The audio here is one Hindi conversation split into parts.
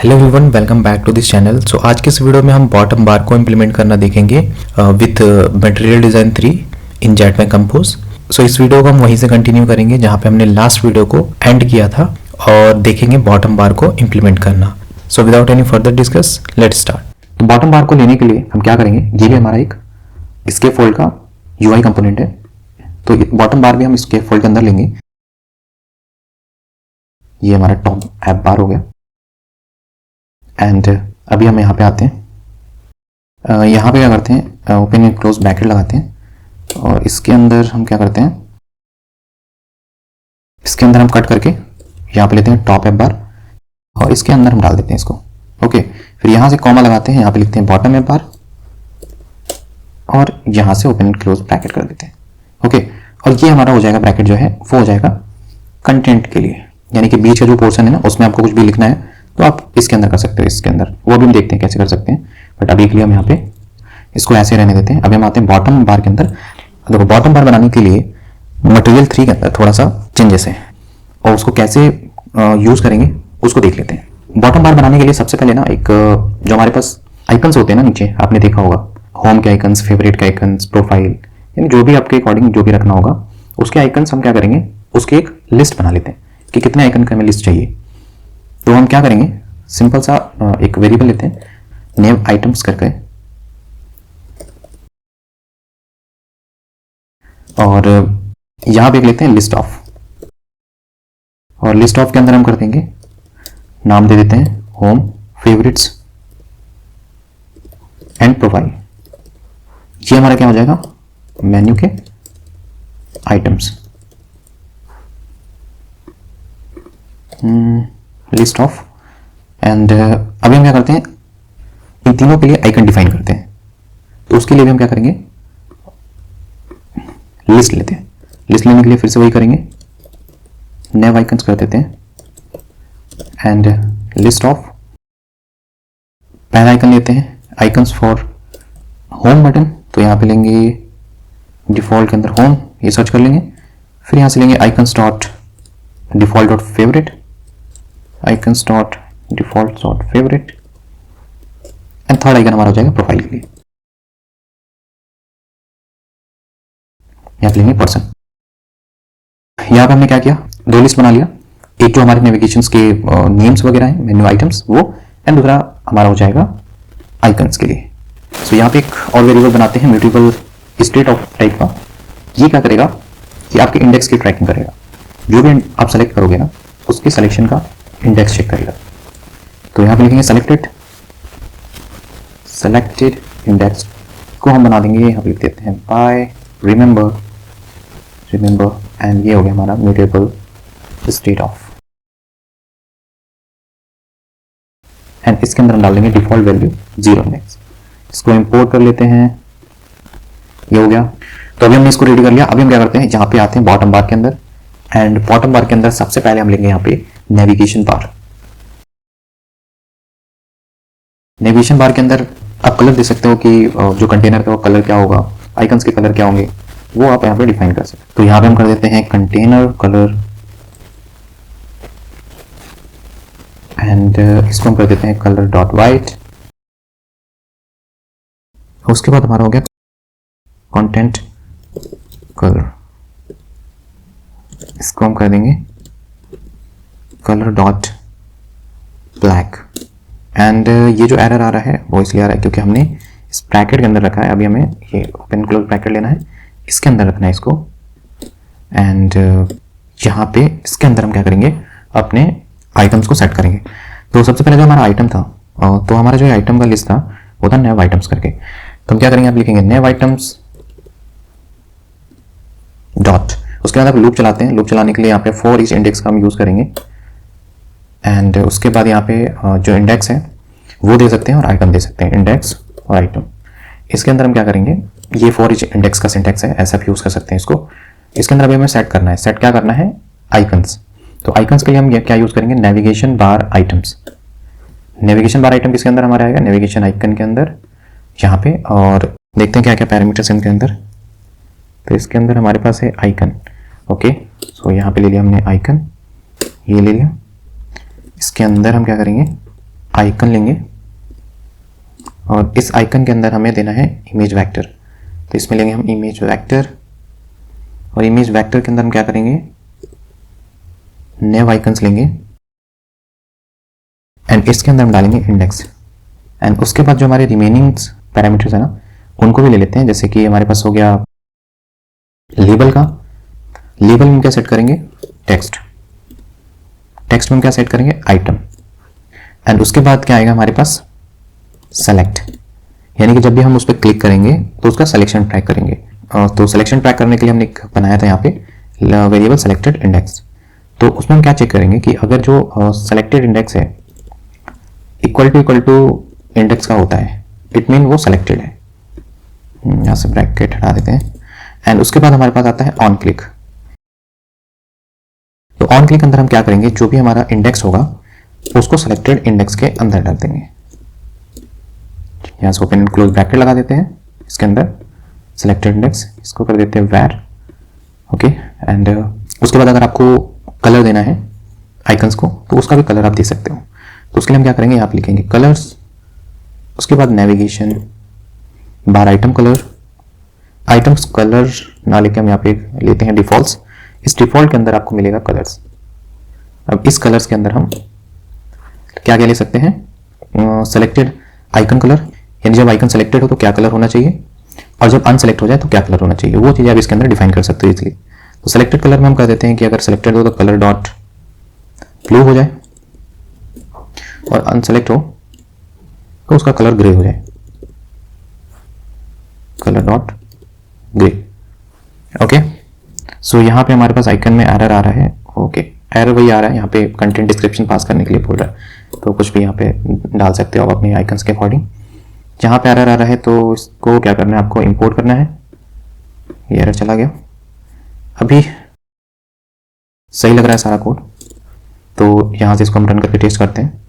Hello everyone, welcome back to this channel. So आज के इस वीडियो में हम बॉटम बार को इम्प्लीमेंट करना देखेंगे with material design 3 in Jetpack Compose. So इस वीडियो को हम वहीं से कंटिन्यू करेंगे जहाँ पे हमने लास्ट वीडियो को एंड किया था और देखेंगे बॉटम बार को इम्प्लीमेंट करना। So without any further discuss let's start. तो बॉटम बार को लेने के लिए हम क्या करेंगे, ये भी हमारा एक स्केप फोल्ड का यूआई कंपोनेंट है। तो बॉटम बार भी हम स्केप फोल्ड के अंदर लेंगे। ये हमारा टॉप ऐप बार हो गया। एंड अभी हम यहाँ पे आते हैं। यहाँ पे क्या करते हैं, ओपन एंड क्लोज ब्रैकेट लगाते हैं और इसके अंदर हम क्या करते हैं, इसके अंदर हम कट करके यहाँ पे लेते हैं टॉप ऐप बार और इसके अंदर हम डाल देते हैं इसको। ओके, फिर यहाँ से कॉमा लगाते हैं, यहाँ पे लिखते हैं बॉटम ऐप बार और यहाँ से ओपन एंड क्लोज ब्रैकेट कर देते हैं। ओके, और ये हमारा हो जाएगा ब्रैकेट जो है वो हो जाएगा कंटेंट के लिए, यानी कि बीच का जो पोर्शन है ना उसमें आपको कुछ भी लिखना है तो आप इसके अंदर कर सकते हो। इसके अंदर वो भी हम देखते हैं कैसे कर सकते हैं, बट अभी के लिए हम यहाँ पे इसको ऐसे रहने देते हैं। अभी हम आते हैं बॉटम बार के अंदर। देखो, बॉटम बार बनाने के लिए मटेरियल 3 के अंदर थोड़ा सा चेंजेस है और उसको कैसे यूज़ करेंगे उसको देख लेते हैं। बॉटम बार बनाने के लिए सबसे पहले ना एक जो हमारे पास आइकन्स होते हैं ना नीचे, आपने देखा होगा होम के आइकन्स, फेवरेट के आइकन्स, प्रोफाइल, यानी जो भी आपके अकॉर्डिंग जो भी रखना होगा उसके आइकन्स हम क्या करेंगे, उसकी एक लिस्ट बना लेते हैं कि कितने आइकन का हमें लिस्ट चाहिए। तो हम क्या करेंगे, सिंपल सा एक वेरिएबल लेते हैं नेम आइटम्स करके और यहां पे लेते हैं लिस्ट ऑफ, और लिस्ट ऑफ के अंदर हम कर देंगे नाम दे देते हैं होम, फेवरेट्स एंड प्रोफाइल। ये हमारा क्या हो जाएगा, मेन्यू के आइटम्स। लिस्ट ऑफ एंड अभी हम क्या करते हैं, इन तीनों के लिए आइकन डिफाइन करते हैं। तो उसके लिए भी हम क्या करेंगे, लिस्ट लेते हैं। लिस्ट लेने के लिए फिर से वही करेंगे, नए आइकन्स कर देते हैं एंड लिस्ट ऑफ। पहला आइकन लेते हैं आइकन्स फॉर होम बटन, तो यहाँ पे लेंगे डिफॉल्ट के अंदर होम, ये सर्च कर लेंगे। फिर यहाँ से लेंगे icons dot default dot favourite, icons dot default dot favourite and third icon हमारा हो जाएगा प्रोफाइल के लिए, यहाँ पे लेंगे पर्सन। यहाँ पे हमने क्या किया, दो लिस्ट बना लिया, एक जो हमारे नेविगेशंस के नेम्स वगैरह हैं, मेन्यू आइटम्स वो, एंड दूसरा हमारा हो जाएगा आइकन्स के लिए। सो यहाँ पे एक और वेरिएबल बनाते हैं म्यूटेबल स्टेट ऑफ टाइप का। ये क्या करेगा कि आपके इंडेक्स की ट्रैकिंग करेगा, जो भी आप सेलेक्ट करोगे ना उसके सिलेक्शन का इंडेक्स चेक करेगा। तो यहाँ पे लिखेंगे सेलेक्टेड इंडेक्स को हम बना देंगे, यहाँ पे लिख देते हैं बाय रिमेंबर एंड ये हो गया हमारा म्यूटेबल स्टेट ऑफ। एंड इसके अंदर हम डाल देंगे डिफॉल्ट वैल्यू 0 इंडेक्स। इसको इंपोर्ट कर लेते हैं, ये हो गया। तो अभी हमने इसको रेडी कर लिया। अभी हम क्या करते हैं, यहाँ पे आते हैं बॉटम बार के अंदर एंड बॉटम बार के अंदर सबसे पहले हम लेंगे यहाँ पे नेविगेशन बार। नेविगेशन बार के अंदर आप कलर दे सकते हो कि जो कंटेनर का वो कलर क्या होगा, आइकन्स के कलर क्या होंगे, वो आप यहाँ पे डिफाइन कर सकते हो। तो यहाँ पे हम कर देते हैं कंटेनर कलर एंड इसको हम कर देते हैं कलर डॉट वाइट। उसके बाद हमारा हो गया कंटेंट कलर, इसको हम कर देंगे कलर डॉट ब्लैक। एंड ये जो एरर आ रहा है वो इसलिए आ रहा है क्योंकि हमने इस ब्रैकेट के अंदर रखा है। अभी हमें ये ओपन क्लोज ब्रैकेट लेना है, इसके अंदर रखना है इसको। एंड यहाँ पे इसके अंदर हम क्या करेंगे, अपने आइटम्स को सेट करेंगे। तो सबसे पहले जो हमारा आइटम था, तो हमारा जो आइटम का लिस्ट था वो था नए आइटम्स करके। तो हम क्या करेंगे, आप लिखेंगे नए आइटम्स डॉट, उसके बाद आप लूप चलाते हैं। लूप चलाने के लिए यहाँ पे फॉर ईच इंडेक्स का हम यूज करेंगे एंड उसके बाद यहाँ पे जो इंडेक्स है वो दे सकते हैं और आइटम दे सकते हैं, इंडेक्स और आइटम। इसके अंदर हम क्या करेंगे, ये फॉर ईच इंडेक्स का सिंटैक्स है, ऐसा आप यूज कर सकते हैं इसको। इसके अंदर अभी हमें सेट करना है, सेट क्या करना है, आइकन्स। तो आइकन्स के लिए हम क्या यूज करेंगे, navigation bar items. Navigation bar item किसके अंदर हमारा आएगा, नेविगेशन आइकन के अंदर यहाँ पे। और देखते हैं क्या क्या पैरामीटर्स इनके अंदर। तो इसके अंदर हमारे पास है आइकन। ओके, सो यहाँ पे ले लिया हमने आइकन, ये ले लिया। इसके अंदर हम क्या करेंगे, आइकन लेंगे और इस आइकन के अंदर हमें देना है इमेज वेक्टर। तो इसमें लेंगे हम इमेज वेक्टर और इमेज वेक्टर के अंदर हम क्या करेंगे, नेव आइकन्स लेंगे एंड इसके अंदर हम डालेंगे इंडेक्स। एंड उसके बाद जो हमारे रिमेनिंग पैरामीटर्स है ना, उनको भी ले लेते हैं। जैसे कि हमारे पास हो गया लेबल का, लेबल में क्या सेट करेंगे, टेक्स्ट, टेक्स्ट में क्या सेट करेंगे, आइटम। एंड उसके बाद क्या आएगा हमारे पास, सेलेक्ट, यानी कि जब भी हम उस पर क्लिक करेंगे तो उसका सिलेक्शन ट्रैक करेंगे। तो सिलेक्शन ट्रैक करने के लिए हमने एक बनाया था यहाँ पे वेरिएबल सेलेक्टेड इंडेक्स। तो उसमें हम क्या चेक करेंगे कि अगर जो सेलेक्टेड इंडेक्स है इक्वल टू इंडेक्स का होता है, इट मीन वो सेलेक्टेड है। यहाँ से ब्रैकेट हटा देते हैं। एंड उसके बाद हमारे पास आता है ऑन क्लिक। तो ऑन क्लिक अंदर हम क्या करेंगे, जो भी हमारा इंडेक्स होगा उसको सेलेक्टेड इंडेक्स के अंदर डाल देंगे। यहाँ से ओपन एंड क्लोज ब्रैकेट लगा देते हैं, इसके अंदर सेलेक्टेड इंडेक्स, इसको कर देते हैं वैर, ओके। एंड उसके बाद अगर आपको कलर देना है आइकन्स को तो उसका भी कलर आप दे सकते हो। तो उसके लिए हम क्या करेंगे, यहाँ पे लिखेंगे कलर्स, उसके बाद navigation bar item colour, items colour ना लेके हम यहाँ पे लेते हैं डिफॉल्ट्स। इस डिफॉल्ट के अंदर आपको मिलेगा कलर्स। अब इस कलर्स के अंदर हम क्या क्या ले सकते हैं, सेलेक्टेड आइकन कलर, यानी जब आइकन सेलेक्टेड हो तो क्या कलर होना चाहिए और जब अनसेलेक्ट हो जाए तो क्या कलर होना चाहिए, वो चीज़ आप इसके अंदर डिफाइन कर सकते हो इजीली। तो सेलेक्टेड कलर में हम कर देते हैं कि अगर सेलेक्टेड हो तो कलर डॉट ब्लू हो जाए और अनसेलेक्ट हो तो उसका कलर ग्रे हो जाए, कलर डॉट ग्रे, ओके। सो यहाँ पे हमारे पास आइकन में एरर आ रहा है, ओके। एरर वही आ रहा है, यहाँ पे कंटेंट डिस्क्रिप्शन पास करने के लिए बोल रहा है, तो कुछ भी यहाँ पे डाल सकते हो आप अपने आइकन्स के अकॉर्डिंग। जहाँ पे एरर आ रहा है तो इसको क्या करना है, आपको इंपोर्ट करना है। ये एरर चला गया, अभी सही लग रहा है सारा कोड। तो यहाँ से इसको हम रन करके टेस्ट करते हैं।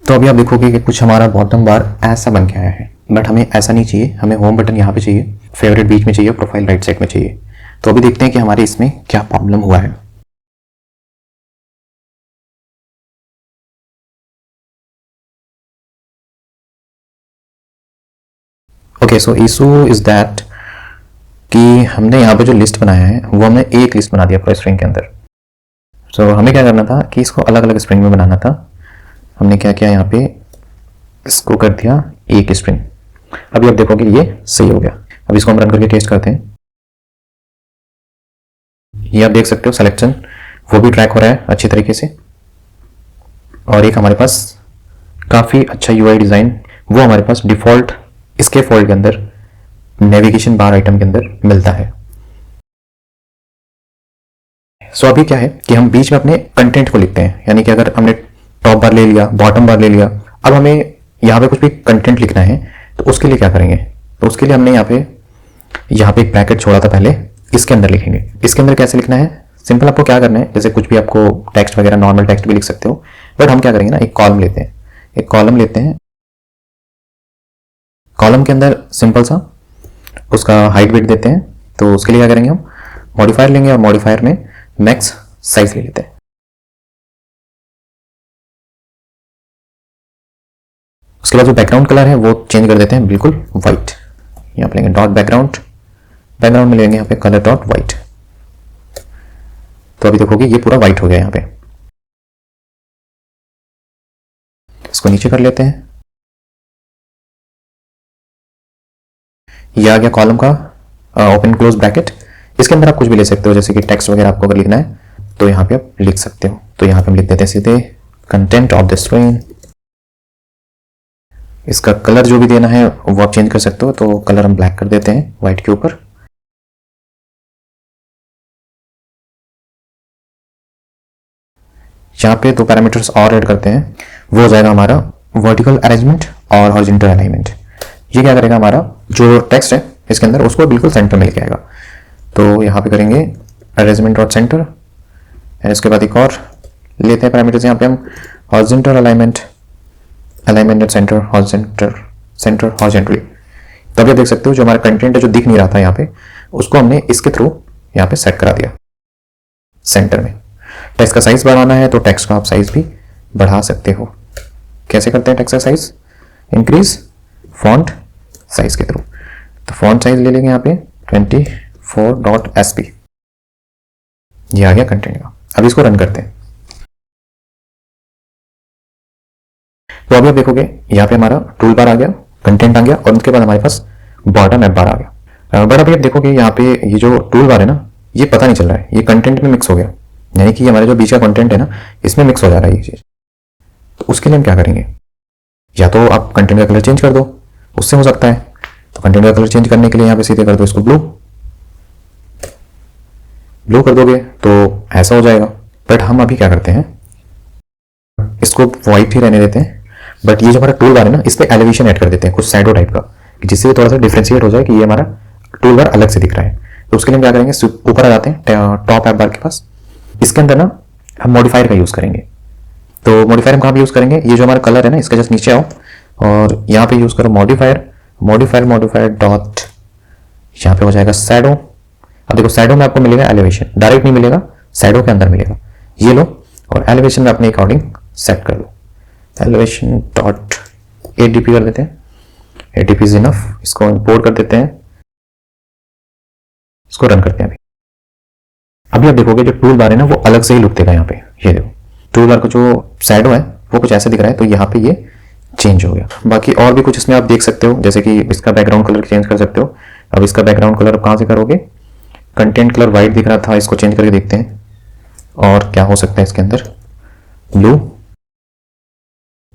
तो अभी आप देखोगे कि कुछ हमारा बॉटम बार ऐसा बन के आया है, बट हमें ऐसा नहीं चाहिए, हमें होम बटन यहाँ पे चाहिए, फेवरेट बीच में चाहिए, प्रोफाइल राइट साइड में चाहिए। तो अभी देखते हैं कि हमारे इसमें क्या प्रॉब्लम हुआ है। Okay, so issue is that कि हमने यहाँ पे जो लिस्ट बनाया है वो हमने एक लिस्ट बना दिया पूरे स्ट्रिंग के अंदर। सो हमें क्या करना था कि इसको अलग अलग स्ट्रिंग में बनाना था। हमने क्या किया, यहाँ पे इसको कर दिया एक स्ट्रिंग। अभी आप देखोगे ये सही हो गया। अब इसको हम रन करके टेस्ट करते हैं। ये आप देख सकते हो सिलेक्शन वो भी ट्रैक हो रहा है अच्छी तरीके से, और एक हमारे पास काफ़ी अच्छा यूआई डिज़ाइन वो हमारे पास डिफ़ॉल्ट इसके फोल्ड के अंदर नेविगेशन बार आइटम के अंदर मिलता है। सो अभी क्या है कि हम बीच में अपने कंटेंट को लिखते हैं, यानी कि अगर हमने टॉप बार ले लिया, बॉटम बार ले लिया, अब हमें यहाँ पे कुछ भी कंटेंट लिखना है तो उसके लिए क्या करेंगे, तो उसके लिए हमने यहाँ पे एक ब्रैकेट छोड़ा था पहले, इसके अंदर लिखेंगे। इसके अंदर कैसे लिखना है, सिंपल आपको क्या करना है, जैसे कुछ भी आपको टेक्स्ट वगैरह नॉर्मल टेक्स्ट भी लिख सकते हो, बट हम क्या करेंगे ना, एक कॉलम लेते हैं, एक कॉलम लेते हैं, कॉलम के अंदर सिंपल सा उसका हाइट वेट देते हैं। तो उसके लिए क्या करेंगे, हम मॉडिफायर लेंगे और मॉडिफायर में मैक्स साइज ले लेते हैं। उसके बाद जो बैकग्राउंड कलर है वो चेंज कर देते हैं बिल्कुल व्हाइट। यहाँ पे लेंगे डॉट बैकग्राउंड, बैकग्राउंड में लेंगे यहाँ पे कलर डॉट व्हाइट। तो अभी देखोगे ये पूरा व्हाइट हो गया। यहाँ पे इसको नीचे कर लेते हैं। ये आ गया कॉलम का ओपन क्लोज ब्रैकेट। इसके अंदर आप कुछ भी ले सकते हो, जैसे कि टेक्स्ट वगैरह आपको अगर लिखना है तो यहाँ पे आप लिख सकते हो। तो यहाँ पे हम लिख देते हैं सीधे कंटेंट ऑफ द स्ट्रिंग। इसका कलर जो भी देना है वो आप चेंज कर सकते हो, तो कलर हम ब्लैक कर देते हैं व्हाइट के ऊपर। यहाँ पे दो पैरामीटर्स और ऐड करते हैं, वो हो जाएगा हमारा वर्टिकल अरेंजमेंट और हॉरिजॉन्टल अलाइनमेंट। ये क्या करेगा, हमारा जो टेक्स्ट है इसके अंदर उसको बिल्कुल सेंटर में लेके आएगा। तो यहाँ पे करेंगे अरेंजमेंट डॉट सेंटर, इसके बाद एक और लेते हैं पैरामीटर्स यहाँ पे हम horizontal alignment, alignment dot centre, centre horizontally. तो अभी देख सकते हो जो हमारा कंटेंट है जो दिख नहीं रहा था यहाँ पे, उसको हमने इसके थ्रू यहाँ पे सेट करा दिया सेंटर में। टेक्स्ट का साइज बढ़ाना है तो टेक्स्ट का आप साइज भी बढ़ा सकते हो। कैसे करते हैं टेक्स्ट का साइज? इंक्रीज फॉन्ट साइज के थ्रू। तो फॉन्ट साइज ले लेंगे यहाँ पे 24.sp। ये आ गया कंटेंट का। अब इसको रन करते हैं। तो अभी आप देखोगे यहाँ पे हमारा टूल बार आ गया, कंटेंट आ गया और उसके बाद हमारे पास बॉटम ऐप बार आ गया। बट अभी आप देखोगे यहाँ पे ये जो टूल बार है ना, ये पता नहीं चल रहा है, ये कंटेंट में मिक्स हो गया, यानी कि हमारे जो बीच का कंटेंट है ना, इसमें मिक्स हो जा रहा है ये चीज। तो उसके लिए हम क्या करेंगे? या तो आप कंटेंट का कलर चेंज कर दो, उससे हो सकता है। तो कंटेंट का कलर चेंज करने के लिए यहाँ पे सीधे कर दो इसको ब्लू। ब्लू कर दोगे तो ऐसा हो जाएगा। बट हम अभी क्या करते हैं, इसको व्हाइट ही रहने देते हैं। बट ये जो हमारा टूल बार है ना, इस पे एलिवेशन ऐड कर देते हैं कुछ शैडो टाइप का, जिससे थोड़ा सा डिफरेंशिएट हो जाए कि ये हमारा टूल बार अलग से दिख रहा है। तो उसके लिए क्या करेंगे, ऊपर आ जाते हैं टॉप ऐप बार के पास। इसके अंदर ना हम मॉडिफायर का यूज करेंगे। तो मॉडिफायर हम कहाँ पे यूज करेंगे? ये जो हमारा कलर है ना, इसका जस्ट नीचे आओ और यहाँ पे यूज करो मॉडिफायर। मॉडिफायर डॉट, यहाँ पे हो जाएगा शैडो। अब देखो शैडो में आपको मिलेगा एलिवेशन, डायरेक्ट नहीं मिलेगा, शैडो के अंदर मिलेगा। ये लो और एलिवेशन में अपने अकॉर्डिंग सेट कर दो। एलिवेशन डॉट ADP कर देते हैं, ADP इज इनफ। इसको इंपोर्ट कर देते हैं, इसको रन करते हैं। अभी आप देखोगे जो टूल बार है ना, वो अलग से ही लुक देगा। यहाँ पे ये देखो टूल बार का जो शैडो है वो कुछ ऐसे दिख रहा है, तो यहाँ पे ये चेंज हो गया। बाकी और भी कुछ इसमें आप देख सकते हो, जैसे कि इसका बैकग्राउंड कलर चेंज कर सकते हो। अब इसका बैकग्राउंड कलर कहाँ से करोगे? कंटेंट कलर व्हाइट दिख रहा था, इसको चेंज करके देखते हैं और क्या हो सकता है इसके अंदर। ब्लू,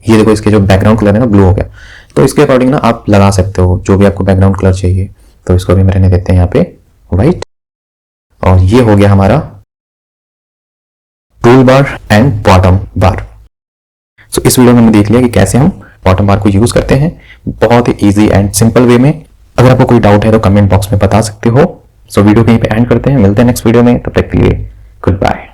ये देखो इसके जो बैकग्राउंड कलर है ना, ब्लू हो गया। तो इसके अकॉर्डिंग ना आप लगा सकते हो जो भी आपको बैकग्राउंड कलर चाहिए। तो इसको भी रहने देते हैं यहाँ पे व्हाइट। और ये हो गया हमारा tool bar and bottom bar. So इस वीडियो में हमने देख लिया कि कैसे हम बॉटम बार को यूज करते हैं, बहुत ही इजी एंड सिंपल वे में। अगर आपको कोई डाउट है तो कमेंट बॉक्स में बता सकते हो। सो वीडियो को यहीं पे एंड करते हैं, मिलते हैं नेक्स्ट वीडियो में। तब तक के लिए गुड बाय।